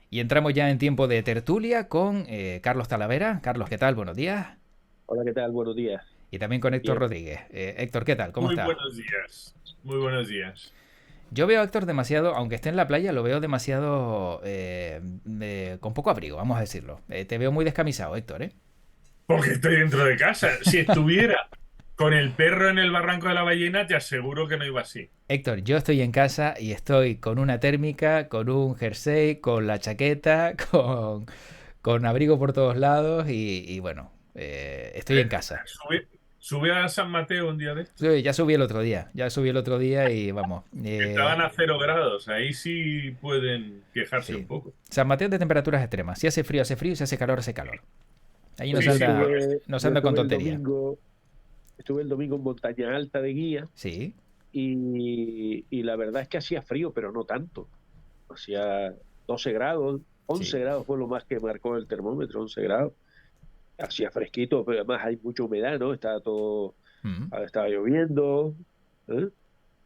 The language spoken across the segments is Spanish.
Y entramos ya en tiempo de tertulia con Carlos Talavera. Carlos, ¿qué tal? Buenos días. Hola, ¿qué tal? Buenos días. Y también con Héctor Bien. Rodríguez. Héctor, ¿qué tal? ¿Cómo Muy estás? buenos días. Muy buenos días. Yo veo a Héctor demasiado, aunque esté en la playa, lo veo demasiado con poco abrigo, vamos a decirlo. Te veo muy descamisado, Héctor, ¿eh? Porque estoy dentro de casa. Si estuviera con el perro en el barranco de la ballena, te aseguro que no iba así. Héctor, yo estoy en casa y estoy con una térmica, con un jersey, con la chaqueta, con abrigo por todos lados y bueno, estoy en Eh, casa. sube a San Mateo un día de estos. Sí, ya subí el otro día y vamos. Estaban a 0 grados. Ahí sí pueden quejarse Sí. un poco. San Mateo es de temperaturas extremas. Si hace frío, si hace calor, hace calor. Ahí Pues Sí, sí, porque no se yo anda con tontería. estuve el domingo en Montaña Alta de guía Sí, y la verdad es que hacía frío, pero no tanto. Hacía 12 grados, sí. 11 grados fue lo más que marcó el termómetro, 11 grados. Hacía fresquito, pero además hay mucha humedad, ¿no? Mm. Estaba lloviendo, ¿eh?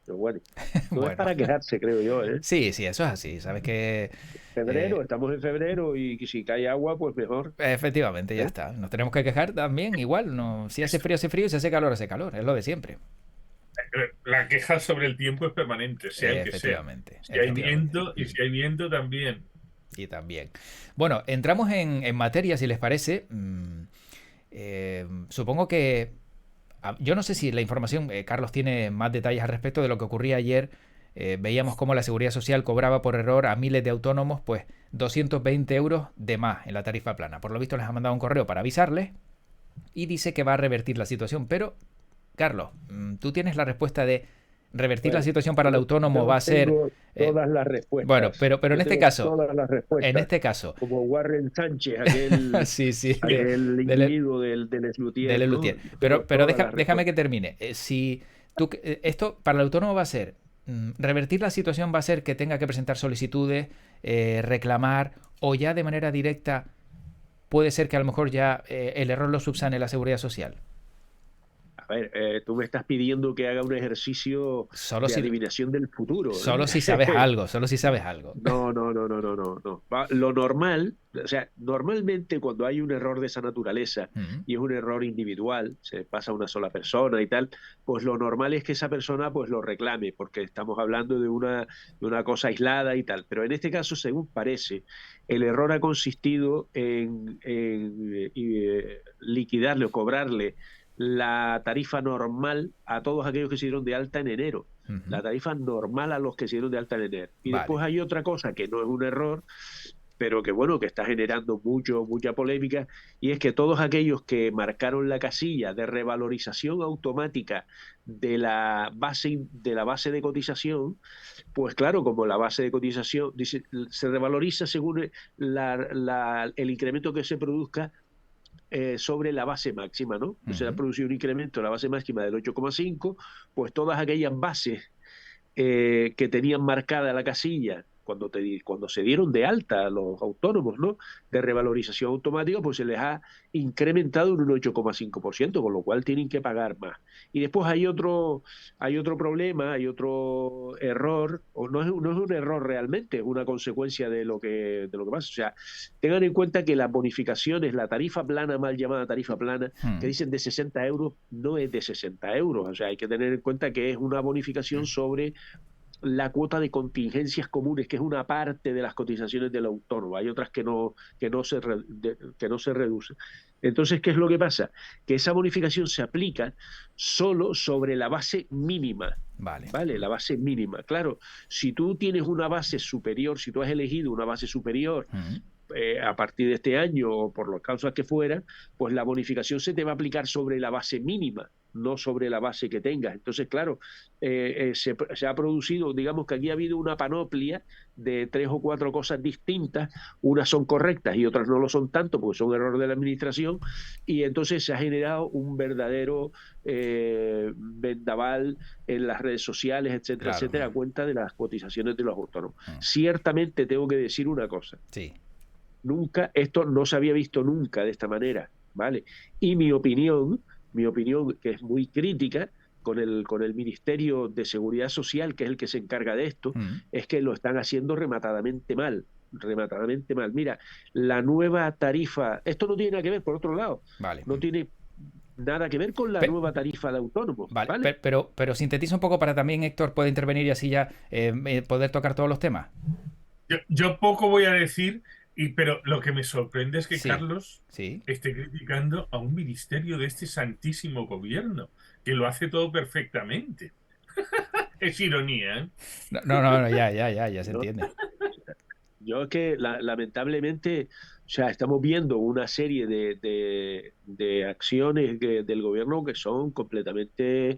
Pero bueno, no es Bueno, para quejarse, creo yo, ¿eh? sí, sí, eso es así. Sabes que Febrero, estamos en febrero y que si cae agua, pues mejor, efectivamente ya ¿eh? está. Nos tenemos que quejar también, igual. No, si es- hace frío, si hace calor, hace calor. Es lo de siempre. la queja sobre el tiempo es permanente, sea el que sea. Efectivamente, Si hay efectivamente. viento y si hay viento también. Y también. Bueno, entramos en materia, si les parece. Supongo que yo no sé si la información, Carlos tiene más detalles al respecto de lo que ocurría ayer. Veíamos cómo la Seguridad Social cobraba por error a miles de autónomos pues 220 euros de más en la tarifa plana. Por lo visto les ha mandado un correo para avisarles y dice que va a revertir la situación. Pero, Carlos, tú tienes la respuesta de revertir la Bueno, situación para el yo autónomo va no a ser... tengo eh, todas las bueno, respuestas. pero Yo tengo todas las en respuestas. este caso, Como Warren Sánchez, sí, sí, aquel del, individuo del de Lelutier, ¿no? Lelutier. Yo tengo Pero todas las déjame respuestas. que termine. Si esto para el autónomo va a ser revertir la situación va a ser que tenga que presentar solicitudes, reclamar o ya de manera directa puede ser que a lo mejor ya el error lo subsane la seguridad social. A ver, tú me estás pidiendo que haga un ejercicio Solo de si, adivinación del futuro, solo si sabes ¿eh? algo, solo si sabes algo. No, no, no, no, no, no, no. Lo normal, o sea, normalmente cuando hay un error de esa naturaleza Mm, y es un error individual, se pasa a una sola persona y tal, pues lo normal es que esa persona pues lo reclame, porque estamos hablando de una cosa aislada y tal. Pero en este caso, según parece, el error ha consistido en liquidarle o cobrarle la tarifa normal a todos aquellos que se dieron de alta en enero, ujú. la tarifa normal a los que se dieron de alta en enero. Y Vale. después hay otra cosa que no es un error, pero que bueno, que está generando mucha polémica, y es que todos aquellos que marcaron la casilla de revalorización automática de la base de cotización, pues claro, como la base de cotización dice, se revaloriza según el incremento que se produzca sobre la base máxima, ¿no? Se ha Ujú. producido un incremento de la base máxima del 8,5, pues todas aquellas bases que tenían marcada la casilla cuando se dieron de alta a los autónomos, ¿no? De revalorización automática, pues se les ha incrementado en un 8,5%, con lo cual tienen que pagar más. Y después hay otro problema, hay otro error, o no es un error realmente, es una consecuencia de lo que pasa. O sea, tengan en cuenta que las bonificaciones, la tarifa plana, mal llamada tarifa plana, que Mm. dicen de 60 euros, no es de 60 euros. O sea, hay que tener en cuenta que es una bonificación sobre la cuota de contingencias comunes, que es una parte de las cotizaciones del autónomo. Hay otras que no se reducen. Entonces, ¿qué es lo que pasa? Que esa bonificación se aplica solo sobre la base mínima. Vale. ¿Vale? La base mínima. Claro, si tú tienes una base superior, si tú has elegido una base superior Mm. a partir de este año o por las causas que fueran, pues la bonificación se te va a aplicar sobre la base mínima, no sobre la base que tengas. Entonces, claro, se ha producido, digamos que aquí ha habido una panoplia de tres o cuatro cosas distintas, unas son correctas y otras no lo son tanto porque son errores de la administración, y entonces se ha generado un verdadero vendaval en las redes sociales, etcétera, Claro. etcétera, a cuenta de las cotizaciones de los autónomos. Mm. Ciertamente tengo que decir una cosa. Sí. Nunca, esto no se había visto nunca de esta manera, ¿vale? Y mi opinión que es muy crítica con el Ministerio de Seguridad Social, que es el que se encarga de esto, Mm. es que lo están haciendo rematadamente mal. rematadamente mal. Mira, la nueva tarifa, esto no tiene nada que ver, por otro lado, Vale. no tiene nada que ver con la nueva tarifa de autónomos. Vale, ¿Vale? pero sintetiza un poco para también Héctor pueda intervenir y así ya poder tocar todos los temas. Yo poco voy a decir, pero lo que me sorprende es que Sí, Carlos sí. esté criticando a un ministerio de este santísimo gobierno, que lo hace todo perfectamente. Es ironía, ¿eh? No, ya se ¿No? entiende. Yo es que lamentablemente, o sea, estamos viendo una serie de acciones del gobierno que son completamente,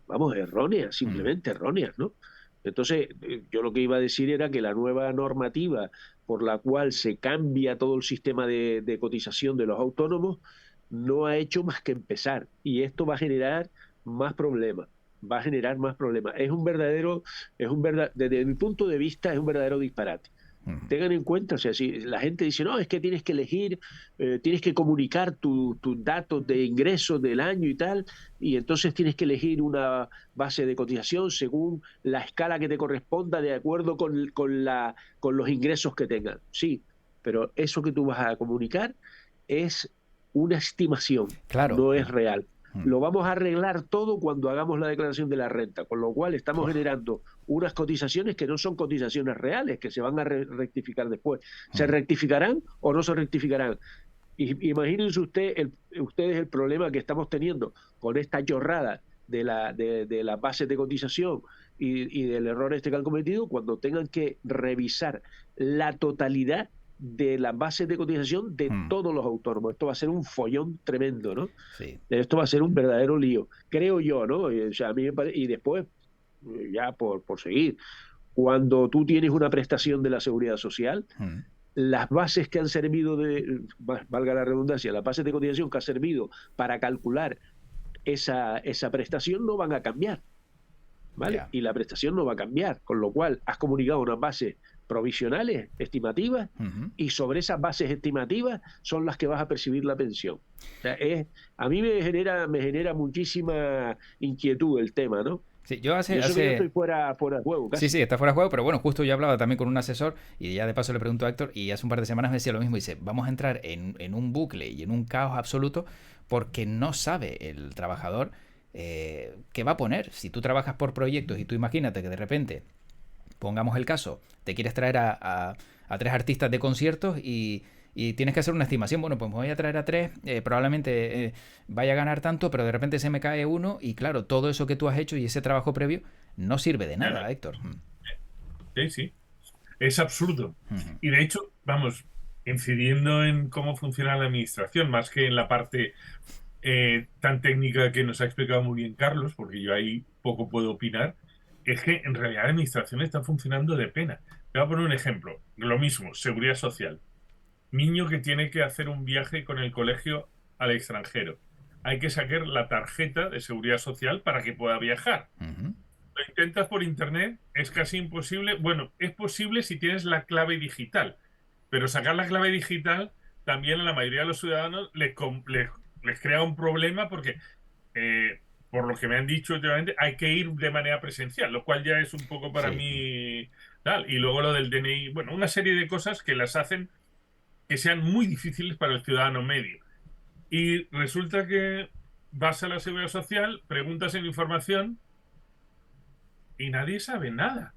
vamos, erróneas, Mm, simplemente erróneas, ¿no? Entonces, yo lo que iba a decir era que la nueva normativa por la cual se cambia todo el sistema de cotización de los autónomos no ha hecho más que empezar y esto va a generar más problemas, va a generar más problemas. Desde mi punto de vista, es un verdadero disparate. mm, Tengan en cuenta, o sea, si la gente dice, no, es que tienes que elegir, tienes que comunicar tus datos de ingresos del año y tal, y entonces tienes que elegir una base de cotización según la escala que te corresponda de acuerdo con los ingresos que tengan. Sí, pero eso que tú vas a comunicar es una estimación, claro. no es real. Mm, Lo vamos a arreglar todo cuando hagamos la declaración de la renta, con lo cual estamos uf, generando unas cotizaciones que no son cotizaciones reales, que se van a rectificar después. ¿Se mm, rectificarán o no se rectificarán? Imagínense ustedes el problema que estamos teniendo con esta chorrada de las bases de cotización y del error este que han cometido cuando tengan que revisar la totalidad de las bases de cotización de mm, todos los autónomos. Esto va a ser un follón tremendo, ¿no? sí. Esto va a ser un verdadero lío, creo yo, ¿no? O sea, a mí me parece, y después, ya por seguir, cuando tú tienes una prestación de la seguridad social, Mm, las bases que han servido valga la redundancia, las bases de cotización que han servido para calcular esa prestación no van a cambiar, ¿vale? ya. Y la prestación no va a cambiar, con lo cual has comunicado unas bases provisionales, estimativas, Ujú. y sobre esas bases estimativas son las que vas a percibir la pensión. O sea, a mí me genera muchísima inquietud el tema, ¿no? Sí, yo Y eso que yo estoy fuera de juego, Sí, casi. sí, está fuera de juego, pero bueno, justo yo hablaba también con un asesor y ya de paso le pregunto a Héctor y hace un par de semanas me decía lo mismo. Dice, vamos a entrar en un bucle y en un caos absoluto porque no sabe el trabajador qué va a poner. Si tú trabajas por proyectos y tú imagínate que de repente, pongamos el caso, te quieres traer a tres artistas de conciertos y tienes que hacer una estimación. Bueno, pues me voy a traer a tres, probablemente vaya a ganar tanto, pero de repente se me cae uno y claro, todo eso que tú has hecho y ese trabajo previo no sirve de Nada. nada, Héctor. Sí, sí. Es absurdo. Ujú. Y de hecho, vamos, incidiendo en cómo funciona la administración, más que en la parte tan técnica que nos ha explicado muy bien Carlos, porque yo ahí poco puedo opinar, es que en realidad la administración está funcionando de pena. Te voy a poner un ejemplo. Lo mismo, seguridad social. Niño que tiene que hacer un viaje con el colegio al extranjero. Hay que sacar la tarjeta de seguridad social para que pueda viajar. Ujú. Lo intentas por internet, es casi imposible. Bueno, es posible si tienes la clave digital, pero sacar la clave digital también a la mayoría de los ciudadanos les crea un problema porque, por lo que me han dicho últimamente, hay que ir de manera presencial, lo cual ya es un poco para Sí. mí tal. Y luego lo del DNI, bueno, una serie de cosas que las hacen que sean muy difíciles para el ciudadano medio. Y resulta que vas a la seguridad social, preguntas en información y nadie sabe nada.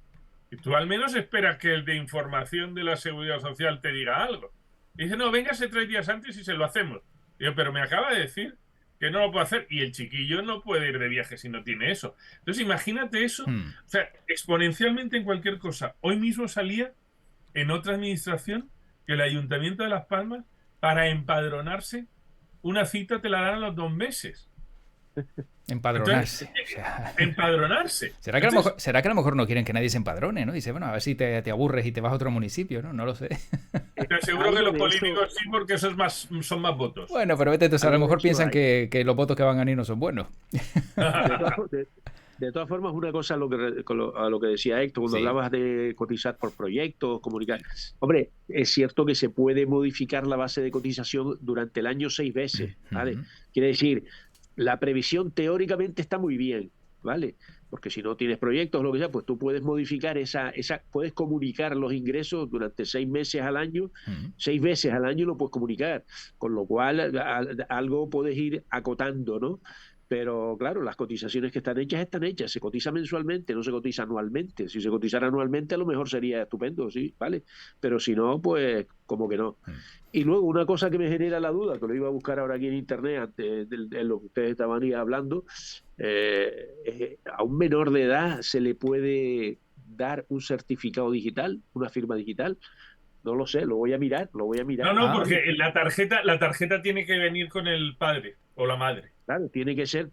Y tú al menos esperas que el de información de la seguridad social te diga algo. Y dice, no, véngase 3 días antes y se lo hacemos. Y yo, pero me acaba de decir que no lo puedo hacer. Y el chiquillo no puede ir de viaje si no tiene eso. Entonces imagínate eso, Hmm. o sea, exponencialmente en cualquier cosa. Hoy mismo salía en otra administración que el Ayuntamiento de Las Palmas, para empadronarse, una cita te la dan a los 2 meses. Entonces, Empadronarse. O sea, empadronarse. ¿será que, Entonces, será que a lo mejor no quieren que nadie se empadrone, ¿no? Dice, bueno, a ver si te aburres y te vas a otro municipio, ¿no? No lo sé. te aseguro que Algo los de eso, políticos sí, porque eso es más, son más votos. Bueno, pero vete, entonces a lo algo de mejor eso piensan hay. que los votos que van a venir no son buenos. De todas, de todas formas, una cosa a lo que decía Héctor, cuando Sí. hablabas de cotizar por proyectos, comunicar. Hombre, es cierto que se puede modificar la base de cotización durante el año 6 veces, ¿vale? Ujú. Quiere decir, la previsión teóricamente está muy bien, ¿vale? porque si no tienes proyectos o lo que sea, pues tú puedes modificar puedes comunicar los ingresos durante 6 meses al año, 6 veces al año lo puedes comunicar, con lo cual algo puedes ir acotando, ¿no? Pero claro, las cotizaciones que están hechas, se cotiza mensualmente, no se cotiza anualmente. Si se cotizara anualmente a lo mejor sería estupendo, sí, ¿vale? Pero si no, pues como que no. Y luego una cosa que me genera la duda, que lo iba a buscar ahora aquí en internet, antes de lo que ustedes estaban ahí hablando, a un menor de edad se le puede dar un certificado digital, una firma digital. No lo sé, lo voy a mirar. No, porque la tarjeta tiene que venir con el padre o la madre. Claro, tiene que ser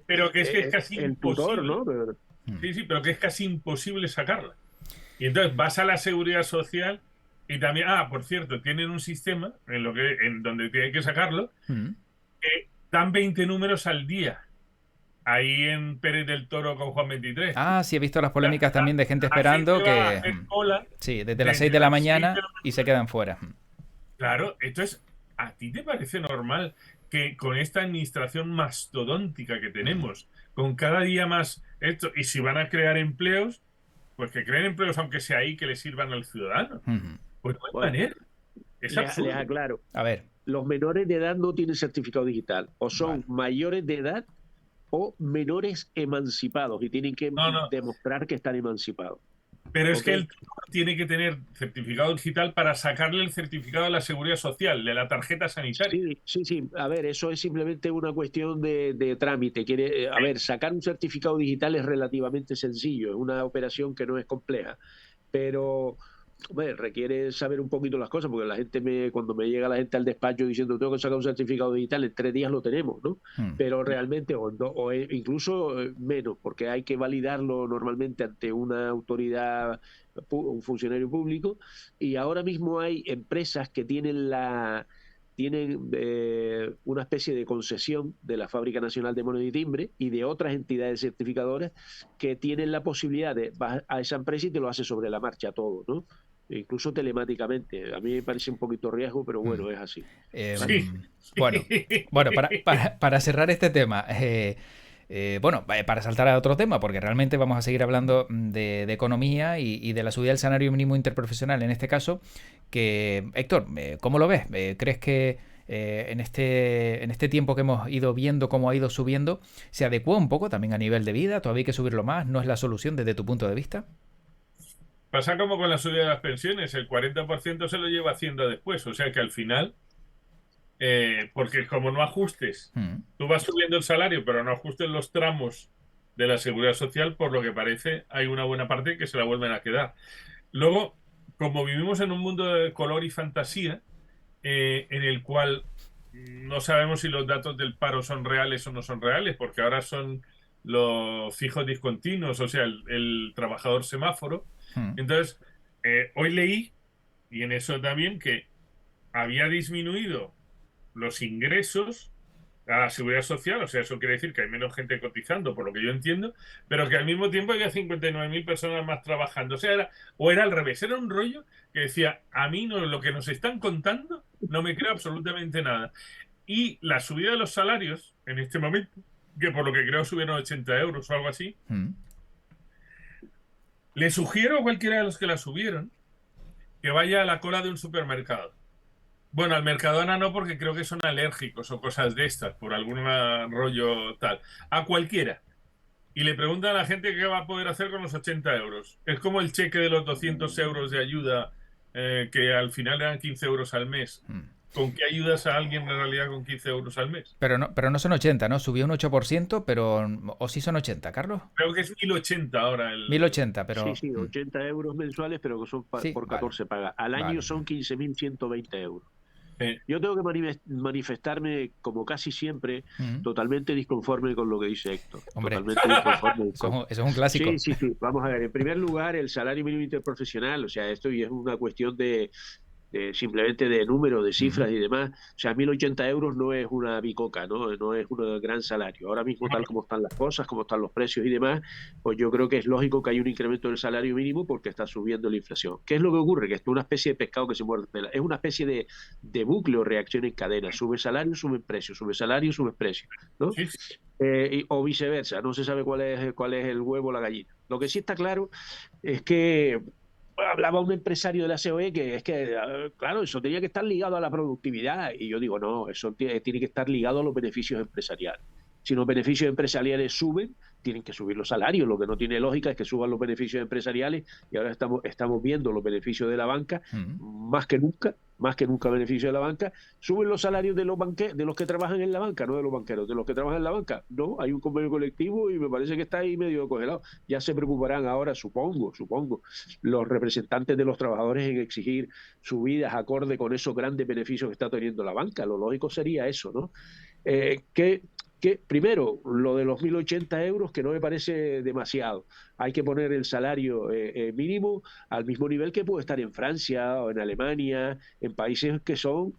pero que es casi el imposible. tutor, ¿no? Pero... Sí, pero que es casi imposible sacarla. Y entonces vas a la Seguridad Social y también, por cierto, tienen un sistema en donde tienen que sacarlo, que dan 20 números al día. Ahí en Pérez del Toro con Juan 23. Sí, he visto las polémicas también de gente esperando que... Sí, desde las 6 de la mañana y se quedan fuera. Claro, entonces, ¿a ti te parece normal que con esta administración mastodóntica que tenemos, con cada día más esto, y si van a crear empleos, pues que creen empleos aunque sea ahí que le sirvan al ciudadano? Pues no hay manera. Es absurdo. Les aclaro. A ver. Los menores de edad no tienen certificado digital. O son mayores de edad o menores emancipados y tienen que demostrar que están emancipados. Pero es que el tutor tiene que tener certificado digital para sacarle el certificado de la Seguridad Social, de la tarjeta sanitaria. Sí. A ver, eso es simplemente una cuestión de trámite. Sacar un certificado digital es relativamente sencillo, es una operación que no es compleja. Pero requiere saber un poquito las cosas, porque cuando me llega la gente al despacho diciendo tengo que sacar un certificado digital, en 3 días lo tenemos, ¿no? Pero realmente, o incluso menos, porque hay que validarlo normalmente ante una autoridad, un funcionario público, y ahora mismo hay empresas que tienen una especie de concesión de la Fábrica Nacional de Moneda y Timbre y de otras entidades certificadoras que tienen la posibilidad de vas a esa empresa y te lo hace sobre la marcha todo, ¿no? Incluso telemáticamente. A mí me parece un poquito riesgo, pero bueno, es así. Bueno, para cerrar este tema, para saltar a otro tema, porque realmente vamos a seguir hablando de economía y de la subida del salario mínimo interprofesional en este caso, que Héctor, ¿cómo lo ves? ¿Crees que en este tiempo que hemos ido viendo cómo ha ido subiendo, se adecua un poco también a nivel de vida? ¿Todavía hay que subirlo más? ¿No es la solución desde tu punto de vista? Pasa como con la subida de las pensiones, el 40% se lo lleva Hacienda después, o sea que al final, porque como no ajustes, tú vas subiendo el salario, pero no ajustes los tramos de la Seguridad Social, por lo que parece hay una buena parte que se la vuelven a quedar. Luego, como vivimos en un mundo de color y fantasía, en el cual no sabemos si los datos del paro son reales o no son reales, porque ahora son los fijos discontinuos, o sea, el trabajador semáforo. Entonces, hoy leí, y en eso también, que había disminuido los ingresos a la Seguridad Social, o sea, eso quiere decir que hay menos gente cotizando, por lo que yo entiendo, pero que al mismo tiempo había 59.000 personas más trabajando. O sea, era al revés, era un rollo que decía, a mí lo que nos están contando no me creo absolutamente nada. Y la subida de los salarios, en este momento, que por lo que creo subieron 80 euros o algo así, le sugiero a cualquiera de los que la subieron que vaya a la cola de un supermercado. Bueno, al Mercadona no, porque creo que son alérgicos o cosas de estas, por algún rollo tal. A cualquiera. Y le preguntan a la gente qué va a poder hacer con los 80 euros. Es como el cheque de los 200 euros de ayuda, que al final eran 15 euros al mes. ¿Con qué ayudas a alguien en realidad con 15 euros al mes? Pero no son 80, ¿no? Subió un 8%, pero... ¿O sí son 80, Carlos? Creo que es 1.080 ahora. 1.080, pero... Sí, 80 euros mensuales, pero que son por 14 pagas. Al año son 15.120 euros. Yo tengo que manifestarme, como casi siempre, totalmente disconforme con lo que dice Héctor. Hombre, totalmente disconforme. Eso es un clásico. Sí. Vamos a ver. En primer lugar, el salario mínimo interprofesional, o sea, esto y es una cuestión de simplemente de números, de cifras y demás. O sea, 1.080 euros no es una bicoca, ¿no? No es un gran salario. Ahora mismo, tal como están las cosas, como están los precios y demás, pues yo creo que es lógico que haya un incremento del salario mínimo porque está subiendo la inflación. ¿Qué es lo que ocurre? Que esto es una especie de pescado que se muerde. Es una especie de bucle o reacción en cadena. Sube salario, sube precio, sube salario, sube precio, ¿no? Sí, O viceversa, no se sabe cuál es el huevo o la gallina. Lo que sí está claro es que hablaba un empresario de la COE que es que, claro, eso tenía que estar ligado a la productividad, y yo digo, no, eso tiene que estar ligado a los beneficios empresariales. Si los beneficios empresariales suben, tienen que subir los salarios. Lo que no tiene lógica es que suban los beneficios empresariales, y ahora estamos viendo los beneficios de la banca, más que nunca beneficios de la banca. Suben los salarios de los que trabajan en la banca, no de los banqueros, de los que trabajan en la banca. No, hay un convenio colectivo y me parece que está ahí medio congelado. Ya se preocuparán ahora, supongo, los representantes de los trabajadores en exigir subidas acorde con esos grandes beneficios que está teniendo la banca. Lo lógico sería eso, ¿no? Que primero, lo de los 1.080 euros, que no me parece demasiado. Hay que poner el salario mínimo al mismo nivel que puede estar en Francia o en Alemania, en países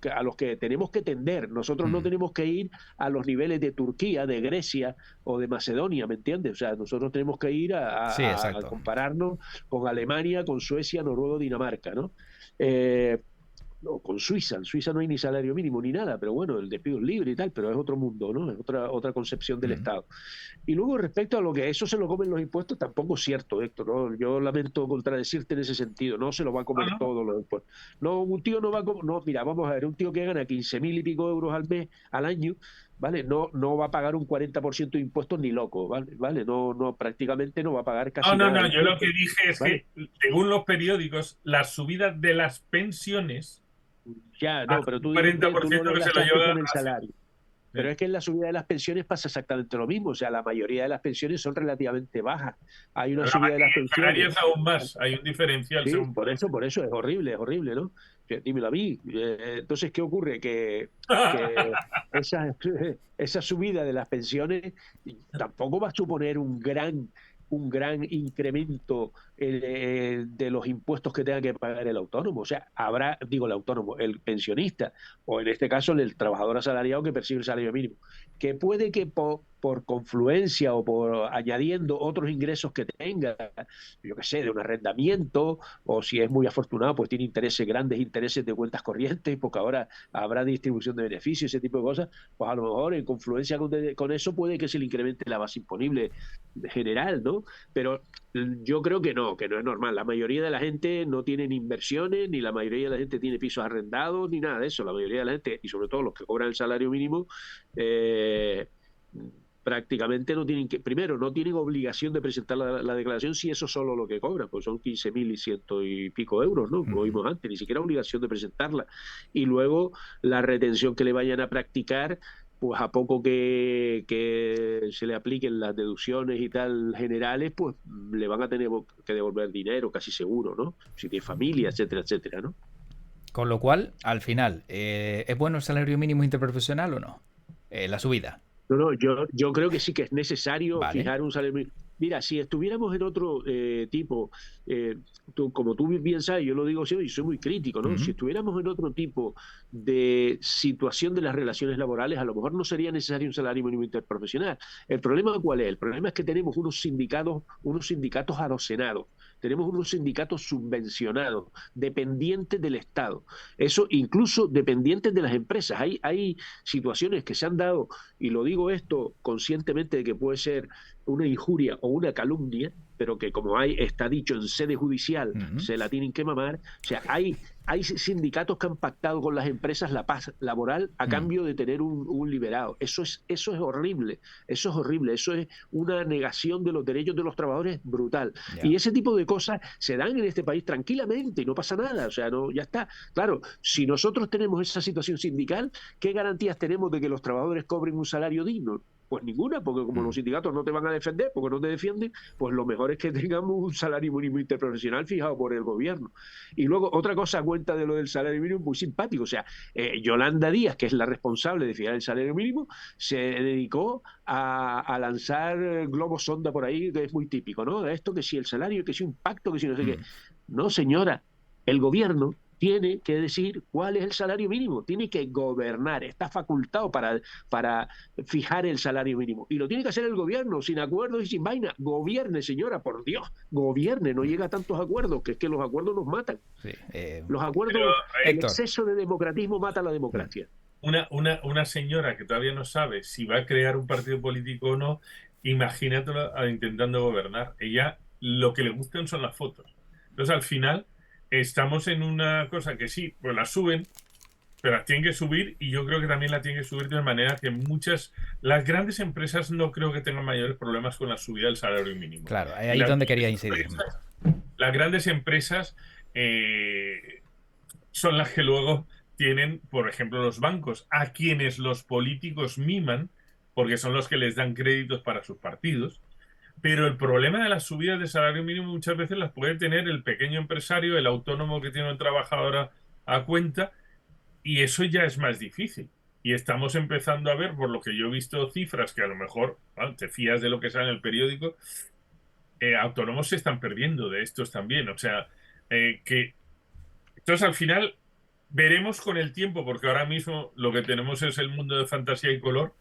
a los que tenemos que tender. Nosotros no tenemos que ir a los niveles de Turquía, de Grecia o de Macedonia, ¿me entiendes? O sea, nosotros tenemos que ir a compararnos con Alemania, con Suecia, Noruega, Dinamarca, ¿no? No, con Suiza. En Suiza no hay ni salario mínimo ni nada, pero bueno, el despido es libre y tal, pero es otro mundo, ¿no? Es otra concepción del Estado. Y luego, respecto a lo que eso se lo comen los impuestos, tampoco es cierto, Héctor, ¿no? Yo lamento contradecirte en ese sentido, no se lo va a comer todos los impuestos. No, un tío no va a comer, no, mira, vamos a ver, un tío que gana 15.000 y pico euros al año, ¿vale? No va a pagar un 40% de impuestos ni loco, ¿vale? No, prácticamente no va a pagar casi nada. No, yo lo que dije es que, según los periódicos, las subidas de las pensiones... Ya, no, pero tú 40% que se lo lleva con el salario. Pero es que en la subida de las pensiones pasa exactamente lo mismo. O sea, la mayoría de las pensiones son relativamente bajas. Hay una subida de las pensiones. Aún más, hay un diferencial. Sí, por eso es horrible, ¿no? Dímelo a mí. Entonces, ¿qué ocurre? Que esa subida de las pensiones tampoco va a suponer un gran incremento de los impuestos que tenga que pagar el autónomo. O sea, el autónomo, el pensionista, o en este caso el trabajador asalariado que percibe el salario mínimo, que puede que por confluencia o por añadiendo otros ingresos que tenga, yo qué sé, de un arrendamiento, o si es muy afortunado, pues tiene grandes intereses de cuentas corrientes, porque ahora habrá distribución de beneficios, ese tipo de cosas, pues a lo mejor en confluencia con eso puede que se le incremente la base imponible general, ¿no? Pero yo creo que no es normal. La mayoría de la gente no tiene ni inversiones, ni la mayoría de la gente tiene pisos arrendados, ni nada de eso. La mayoría de la gente, y sobre todo los que cobran el salario mínimo, prácticamente primero, no tienen obligación de presentar la declaración si eso es solo lo que cobran, pues son 15.000 y ciento y pico euros, ¿no? Como vimos antes, ni siquiera obligación de presentarla. Y luego la retención que le vayan a practicar, pues a poco que se le apliquen las deducciones y tal generales, pues le van a tener que devolver dinero, casi seguro, ¿no? Si tiene familia, etcétera, etcétera, ¿no? Con lo cual, al final, ¿es bueno el salario mínimo interprofesional o no? La subida. No, yo creo que sí que es necesario fijar un salario mínimo. Mira, si estuviéramos en otro tipo, como tú bien sabes, yo lo digo siempre y soy muy crítico, ¿no? Si estuviéramos en otro tipo de situación de las relaciones laborales, a lo mejor no sería necesario un salario mínimo interprofesional. ¿El problema cuál es? El problema es que tenemos unos sindicatos adocenados, tenemos unos sindicatos subvencionados, dependientes del Estado, eso incluso dependientes de las empresas. Hay situaciones que se han dado, y lo digo esto conscientemente de que puede ser una injuria o una calumnia, pero que como está dicho en sede judicial, se la tienen que mamar. O sea, hay sindicatos que han pactado con las empresas la paz laboral a cambio de tener un liberado. Eso es horrible, eso es una negación de los derechos de los trabajadores brutal. Y ese tipo de cosas se dan en este país tranquilamente y no pasa nada. O sea, ya está. Claro, si nosotros tenemos esa situación sindical, ¿qué garantías tenemos de que los trabajadores cobren un salario digno? Pues ninguna, porque como los sindicatos no te van a defender, porque no te defienden, pues lo mejor es que tengamos un salario mínimo interprofesional fijado por el gobierno. Y luego, otra cosa a cuenta de lo del salario mínimo, muy simpático. O sea, Yolanda Díaz, que es la responsable de fijar el salario mínimo, se dedicó a lanzar globos sonda por ahí, que es muy típico, ¿no? Esto, que si el salario, que si un pacto, que si no sé qué. No, señora, el gobierno tiene que decir cuál es el salario mínimo, tiene que gobernar, está facultado para fijar el salario mínimo. Y lo tiene que hacer el gobierno, sin acuerdos y sin vaina. Gobierne, señora, por Dios, gobierne, no llega a tantos acuerdos, que es que los acuerdos nos matan. Sí, Los acuerdos, Pero, el Héctor. exceso de democratismo mata la democracia. Una señora que todavía no sabe si va a crear un partido político o no, imagínatela intentando gobernar. Ella lo que le gustan son las fotos. Entonces, al final, estamos en una cosa que sí, pues la suben, pero las tienen que subir, y yo creo que también la tienen que subir de manera que las grandes empresas no creo que tengan mayores problemas con la subida del salario mínimo. Claro, ahí es donde quería incidir. Las grandes empresas son las que luego tienen, por ejemplo, los bancos, a quienes los políticos miman, porque son los que les dan créditos para sus partidos. Pero el problema de las subidas de salario mínimo muchas veces las puede tener el pequeño empresario, el autónomo que tiene un trabajador a cuenta, y eso ya es más difícil. Y estamos empezando a ver, por lo que yo he visto, cifras que a lo mejor, bueno, te fías de lo que sale en el periódico, autónomos se están perdiendo de estos también. O sea, que entonces al final veremos con el tiempo, porque ahora mismo lo que tenemos es el mundo de fantasía y color,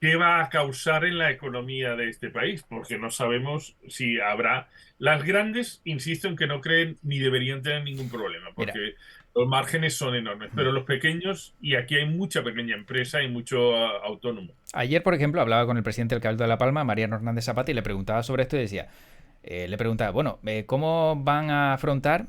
qué va a causar en la economía de este país, porque no sabemos si habrá... Las grandes, insisto en que no creen ni deberían tener ningún problema, porque los márgenes son enormes, pero los pequeños, y aquí hay mucha pequeña empresa y mucho autónomo. Ayer, por ejemplo, hablaba con el presidente del Cabildo de La Palma, Mariano Hernández Zapata, y le preguntaba sobre esto y decía, le preguntaba, bueno, ¿cómo van a afrontar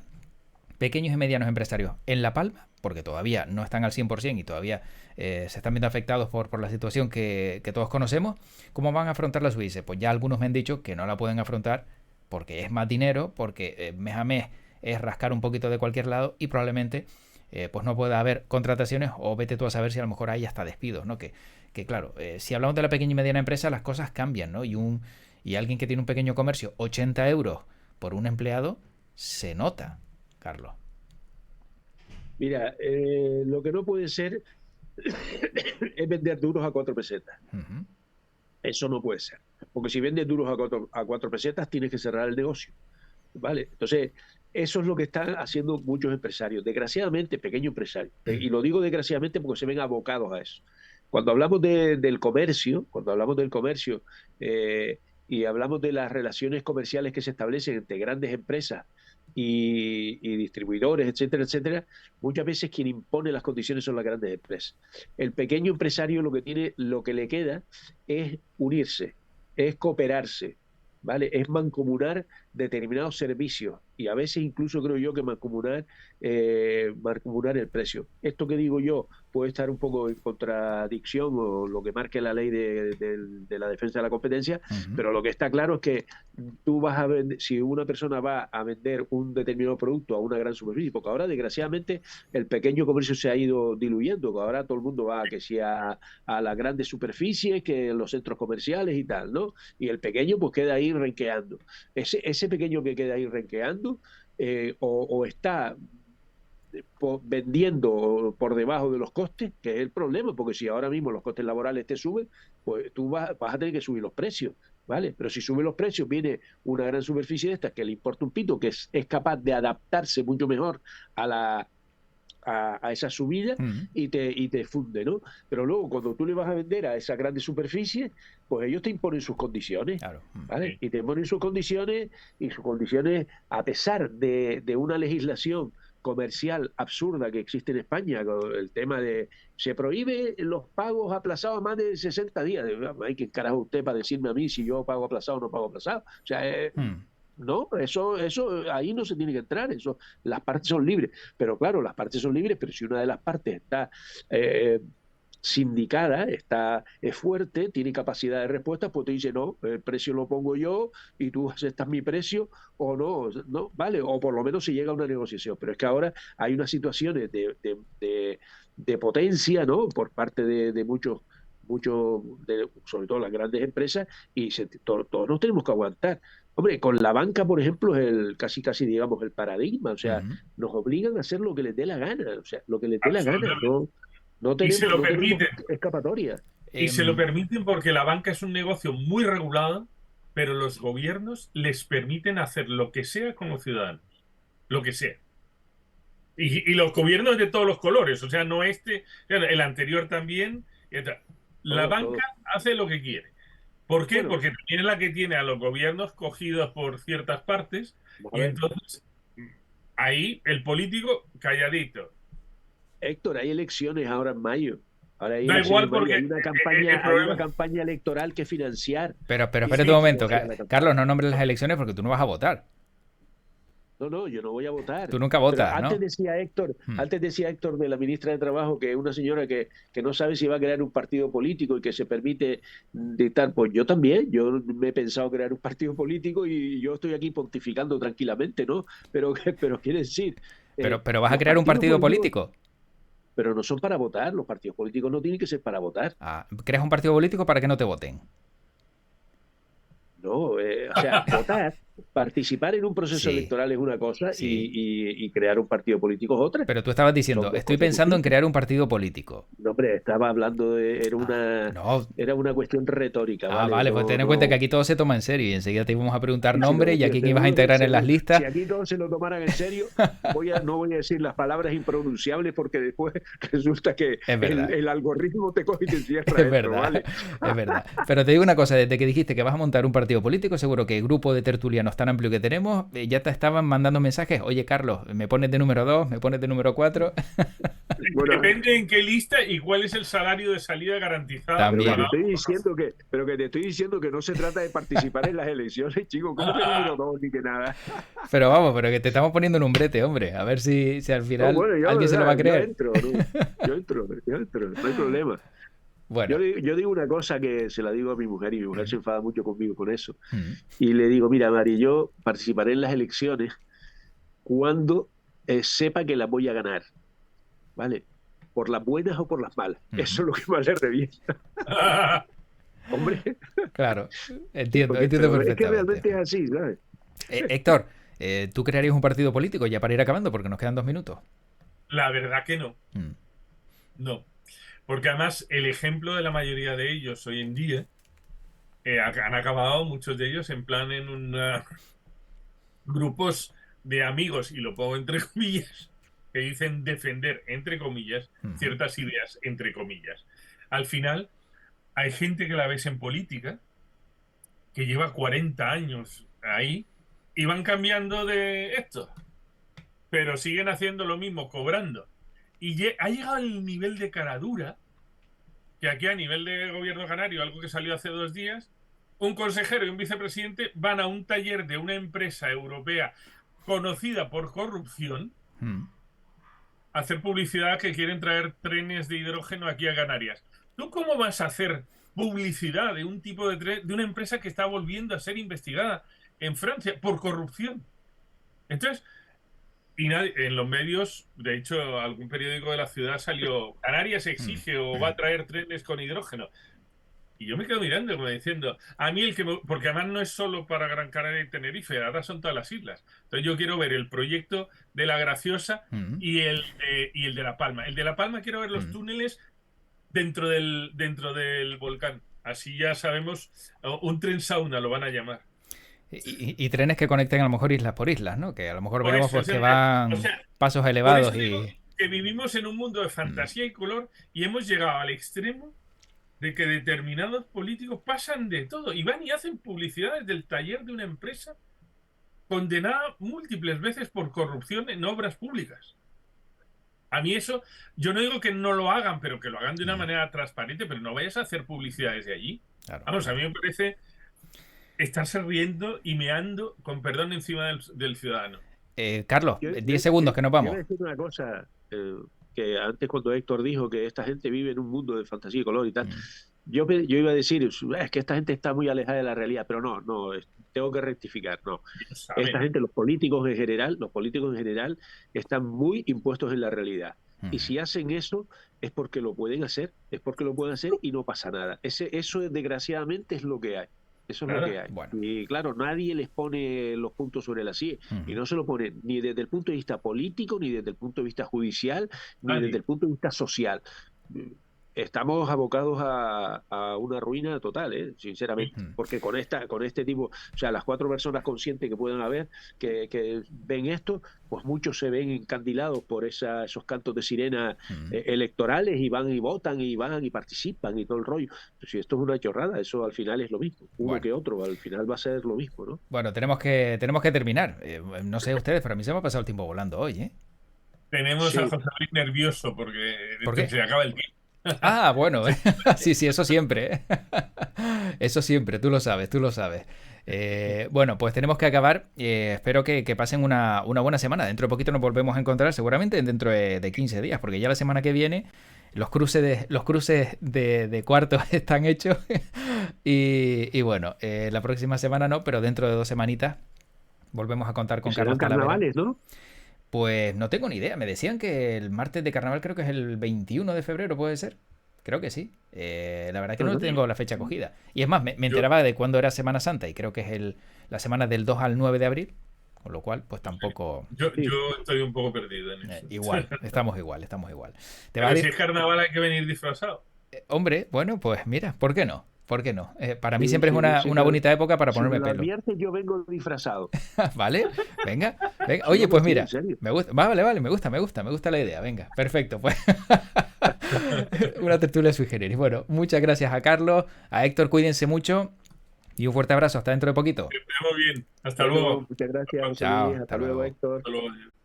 pequeños y medianos empresarios en La Palma? Porque todavía no están al 100% y todavía se están viendo afectados por la situación que todos conocemos. ¿Cómo van a afrontar la subida? Pues ya algunos me han dicho que no la pueden afrontar porque es más dinero, porque mes a mes es rascar un poquito de cualquier lado y probablemente pues no pueda haber contrataciones, o vete tú a saber si a lo mejor hay hasta despidos, ¿no? Que claro, si hablamos de la pequeña y mediana empresa, las cosas cambian, ¿no? Y alguien que tiene un pequeño comercio, 80 euros por un empleado, se nota, Carlos. Mira, lo que no puede ser es vender duros a 4 pesetas. Eso no puede ser. Porque si vendes duros a 4 pesetas, tienes que cerrar el negocio. ¿Vale? Entonces, eso es lo que están haciendo muchos empresarios. Desgraciadamente, pequeños empresarios. Y lo digo desgraciadamente porque se ven abocados a eso. Cuando hablamos del comercio, y hablamos de las relaciones comerciales que se establecen entre grandes empresas y distribuidores, etcétera, etcétera, muchas veces quien impone las condiciones son las grandes empresas. El pequeño empresario lo que le queda es unirse, es cooperarse, ¿vale? Es mancomunar determinados servicios, y a veces incluso creo yo que mancomunar el precio. Esto que digo yo puede estar un poco en contradicción o lo que marque la ley de la defensa de la competencia, pero lo que está claro es que tú vas a vender, si una persona va a vender un determinado producto a una gran superficie, porque ahora desgraciadamente el pequeño comercio se ha ido diluyendo, que ahora todo el mundo va que sea a las grandes superficies, que los centros comerciales y tal, ¿no? Y el pequeño pues queda ahí renqueando. Ese pequeño que queda ahí renqueando o está vendiendo por debajo de los costes, que es el problema, porque si ahora mismo los costes laborales te suben, pues tú vas a tener que subir los precios, ¿vale? Pero si suben los precios, viene una gran superficie de estas que le importa un pito, que es capaz de adaptarse mucho mejor a esa subida y te funde, ¿no? Pero luego cuando tú le vas a vender a esa grande superficie, pues ellos te imponen sus condiciones, Claro. ¿vale? Y te imponen sus condiciones, a pesar de una legislación comercial absurda que existe en España, con el tema de se prohíbe los pagos aplazados a más de 60 días. Hay que carajo usted para decirme a mí si yo pago aplazado o no pago aplazado. O sea, no, eso ahí no se tiene que entrar, eso, las partes son libres, pero claro, las partes son libres, pero si una de las partes está sindicada, es fuerte, tiene capacidad de respuesta, pues te dice, no, el precio lo pongo yo y tú aceptas mi precio o no, vale, o por lo menos se llega a una negociación, pero es que ahora hay unas situaciones de potencia, ¿no? Por parte de muchos, sobre todo las grandes empresas, y todos nos tenemos que aguantar. Hombre, con la banca, por ejemplo, es casi, digamos, el paradigma. O sea, nos obligan a hacer lo que les dé la gana. O sea, lo que les dé la gana. No tenemos escapatoria. Y se lo permiten porque la banca es un negocio muy regulado, pero los gobiernos les permiten hacer lo que sea con los ciudadanos. Lo que sea. Y los gobiernos de todos los colores, o sea, no el anterior también. La Todo, banca todo. hace lo que quiere. ¿Por qué? Bueno, Porque también es la que tiene a los gobiernos cogidos por ciertas partes vamos a y ver. entonces ahí el político calladito. Héctor, hay elecciones ahora en mayo. Ahora hay Da elecciones igual en mayo. porque el Hay una problema... campaña electoral que financiar. Pero Y espérate hay un que momento, financiar la campaña. Carlos, no nombres las elecciones porque tú no vas a votar. No, no, yo no voy a votar. Tú nunca Pero votas, ¿no? antes decía Héctor de la ministra de Trabajo que es una señora que no sabe si va a crear un partido político y que se permite dictar. Pues yo también, yo me he pensado crear un partido político y yo estoy aquí pontificando tranquilamente, ¿no? Pero quiere decir, Pero vas a los crear un partidos partido políticos, político. pero no son para votar, los partidos políticos no tienen que ser para votar. Ah, creas un partido político para que no te voten. No, o sea, votar, participar en un proceso Sí, electoral es una cosa sí. y crear un partido político es otra. Pero tú estabas Son diciendo, dos estoy cosas pensando en distintas. crear un partido político. No, hombre, estaba hablando Ah, no. era una cuestión retórica, Ah, ¿vale? vale, pues No, ten en cuenta que no. aquí todo se toma en serio y enseguida te íbamos a preguntar Sí, nombre y a sí, quién ibas a seguro, integrar en las seguro. listas. Si aquí todos se lo tomaran en serio, no voy a decir las palabras impronunciables porque después resulta que Es verdad. el algoritmo te coge y te cierra Es esto, verdad, ¿vale? es verdad. Pero te digo una cosa, desde que dijiste que vas a montar un partido político, seguro que el grupo de tertulianos tan amplio que tenemos, ya te estaban mandando mensajes, oye Carlos, me pones de número 2, me pones de número 4. Bueno, Depende en qué lista y cuál es el salario de salida garantizado pero que te También. para estoy ambos. diciendo pero que te estoy diciendo que no se trata de participar en las elecciones, chico. ¿Cómo que número dos ni que nada? Pero vamos, pero que te estamos poniendo en un brete, hombre. A ver si al No, final bueno, alguien se lo va a yo creer. entro, ¿no? Yo entro, no hay problema. Bueno. Yo digo una cosa que se la digo a mi mujer y mi mujer se enfada mucho conmigo con eso. Mm. Y le digo, mira, Mari, yo participaré en las elecciones cuando sepa que las voy a ganar, ¿vale? Por las buenas o por las malas. Eso Ujú. es lo que más le revienta, hombre, Claro, entiendo pero es que perfectamente. realmente es así, ¿sabes? Héctor, ¿tú crearías un partido político ya para ir acabando? Porque nos quedan 2 minutos. La verdad que no, Mm. no. Porque además el ejemplo de la mayoría de ellos hoy en día han acabado muchos de ellos en plan en grupos de amigos, y lo pongo entre comillas, que dicen defender, entre comillas, Ujú. ciertas ideas, entre comillas. Al final, hay gente que la ves en política, que lleva 40 años ahí, y van cambiando de esto, pero siguen haciendo lo mismo, cobrando. Y ha llegado el nivel de caradura que aquí a nivel de gobierno canario, algo que salió hace 2 días, un consejero y un vicepresidente van a un taller de una empresa europea conocida por corrupción Mm. a hacer publicidad que quieren traer trenes de hidrógeno aquí a Canarias. ¿Tú cómo vas a hacer publicidad de un tipo de tren, de una empresa que está volviendo a ser investigada en Francia por corrupción? Entonces, y en los medios, de hecho, algún periódico de la ciudad salió, Canarias Mm. exige o va a traer trenes con hidrógeno. Y yo me quedo mirando, como diciendo, a mí porque además no es solo para Gran Canaria y Tenerife, ahora son todas las islas. Entonces yo quiero ver el proyecto de La Graciosa Mm. y el de La Palma. El de La Palma quiero ver los Mm. túneles dentro del volcán. Así ya sabemos, un tren sauna lo van a llamar. Y trenes que conecten a lo mejor islas por islas, ¿no? Que a lo mejor Por veamos eso, pues que van o sea, pasos por elevados eso digo y... que vivimos en un mundo de Mm. fantasía y color y hemos llegado al extremo de que determinados políticos pasan de todo y van y hacen publicidades del taller de una empresa condenada múltiples veces por corrupción en obras públicas. A mí eso, yo no digo que no lo hagan, pero que lo hagan de una Mm. manera transparente, pero no vayas a hacer publicidades de allí. Claro, Vamos, a claro. mí me parece estarse riendo y meando, con perdón, encima del ciudadano. Carlos, Yo, yo, 10 segundos que nos yo iba a vamos. decir una cosa, que antes cuando Héctor dijo que esta gente vive en un mundo de fantasía y color y tal, Mm. yo iba a decir, es que esta gente está muy alejada de la realidad, pero no, tengo que rectificar, no. Ellos Esta saben. gente, los políticos en general, están muy impuestos en la realidad. Y Mm. si hacen eso, es porque lo pueden hacer, es porque lo pueden hacer y no pasa nada. Eso desgraciadamente es lo que hay. Eso es lo Nada. que hay. Bueno. Y claro, nadie les pone los puntos sobre las IE. Y Mm. no se lo pone ni desde el punto de vista político, ni desde el punto de vista judicial, ni desde Nadie. el punto de vista social. estamos abocados a una ruina total, sinceramente, Mm. porque con este tipo, o sea, las 4 personas conscientes que puedan haber, que ven esto, pues muchos se ven encandilados por esos cantos de sirena electorales y van y votan y van y participan y todo el rollo. Pues si esto es una chorrada, eso al final es lo mismo, uno Bueno. que otro, al final va a ser lo mismo, ¿no? Bueno, tenemos que terminar. No sé ustedes, pero a mí se me ha pasado el tiempo volando hoy, ¿eh? Tenemos a Sí. José Luis nervioso porque ¿Por qué? se acaba el tiempo. Ah, bueno, sí, sí, eso siempre, ¿eh? Eso siempre, tú lo sabes, tú lo sabes. Bueno, pues tenemos que acabar. Espero que pasen una buena semana. Dentro de poquito nos volvemos a encontrar, seguramente dentro de 15 días, porque ya la semana que viene los cruces de cuartos están hechos. Y bueno, la próxima semana no, pero dentro de 2 semanitas volvemos a contar Que con serán Carlos Talavera. carnavales, ¿no? Pues no tengo ni idea. Me decían que el martes de carnaval creo que es el 21 de febrero, ¿puede ser? Creo que sí. La verdad que no Ajá. tengo la fecha cogida. Y es más, me Yo- enteraba de cuándo era Semana Santa y creo que es la semana del 2 al 9 de abril. Con lo cual, pues tampoco... Yo estoy un poco perdido en eso. igual, estamos igual, estamos igual. ¿Te vas Pero a si es carnaval hay que venir disfrazado. Hombre, bueno, pues mira, ¿por qué no? ¿Por qué no? Para mí Sí, siempre es sí, si una me- bonita época para si me ponerme lo pelo. adviertes, yo vengo disfrazado. ¿Vale? Venga, venga. Sí, Oye, no, pues sí, en mira, serio. me gusta. Vale, me gusta la idea. Venga, perfecto. Pues una tertulia sui generis. Bueno, muchas gracias a Carlos, a Héctor, cuídense mucho y un fuerte abrazo. Hasta dentro de poquito. Que estemos bien. Hasta Bueno, luego. muchas gracias, José Chao, Luis. hasta Hasta luego, luego. Héctor. Hasta luego.